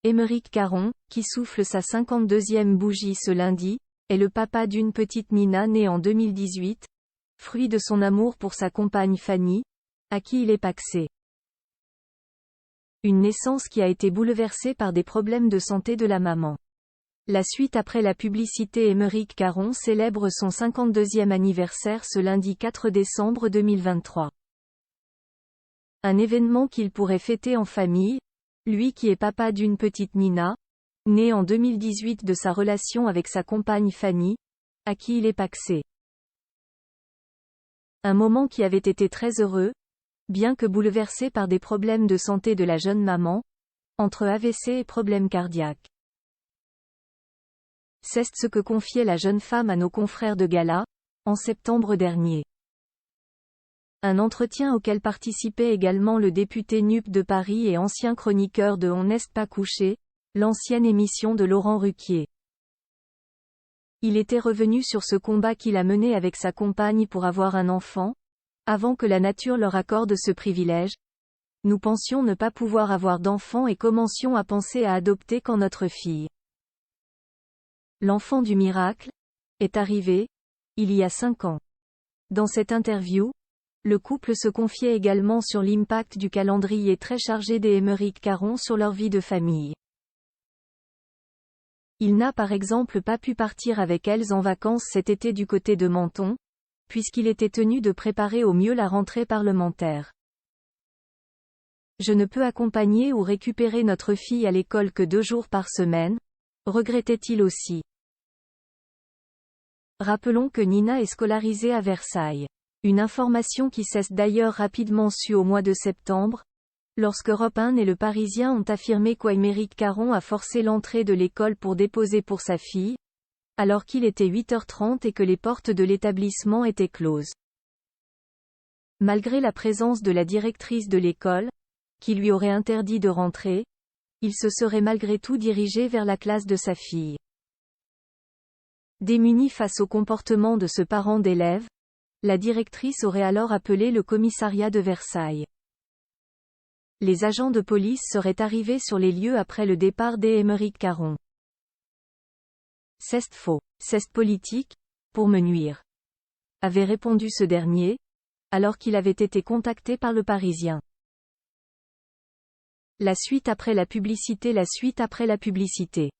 Aymeric Caron, qui souffle sa 52e bougie ce lundi, est le papa d'une petite Nina née en 2018, fruit de son amour pour sa compagne Fanny, à qui il est pacsé. Une naissance qui a été bouleversée par des problèmes de santé de la maman. La suite après la publicité. Aymeric Caron célèbre son 52e anniversaire ce lundi 4 décembre 2023. Un événement qu'il pourrait fêter en famille, lui qui est papa d'une petite Nina, née en 2018 de sa relation avec sa compagne Fanny, à qui il est pacsé. Un moment qui avait été très heureux, bien que bouleversé par des problèmes de santé de la jeune maman, entre AVC et problèmes cardiaques. C'est ce que confiait la jeune femme à nos confrères de Gala, en septembre dernier. Un entretien auquel participait également le député NUP de Paris et ancien chroniqueur de On n'est pas couché, l'ancienne émission de Laurent Ruquier. Il était revenu sur ce combat qu'il a mené avec sa compagne pour avoir un enfant, avant que la nature leur accorde ce privilège. Nous pensions ne pas pouvoir avoir d'enfant et commencions à penser à adopter quand notre fille, l'enfant du miracle, est arrivé, il y a 5 ans. Dans cette interview, le couple se confiait également sur l'impact du calendrier très chargé des Aymeric Caron sur leur vie de famille. Il n'a par exemple pas pu partir avec elles en vacances cet été du côté de Menton, puisqu'il était tenu de préparer au mieux la rentrée parlementaire. Je ne peux accompagner ou récupérer notre fille à l'école que 2 jours par semaine, regrettait-il aussi. Rappelons que Nina est scolarisée à Versailles. Une information qui s'est d'ailleurs rapidement sue au mois de septembre, lorsque Europe 1 et Le Parisien ont affirmé qu'Aymeric Caron a forcé l'entrée de l'école pour déposer pour sa fille, alors qu'il était 8h30 et que les portes de l'établissement étaient closes. Malgré la présence de la directrice de l'école, qui lui aurait interdit de rentrer, il se serait malgré tout dirigé vers la classe de sa fille. Démunie face au comportement de ce parent d'élève, la directrice aurait alors appelé le commissariat de Versailles. Les agents de police seraient arrivés sur les lieux après le départ d'Aymeric Caron. C'est faux, c'est politique, pour me nuire, avait répondu ce dernier, alors qu'il avait été contacté par Le Parisien. La suite après la publicité. La suite après la publicité.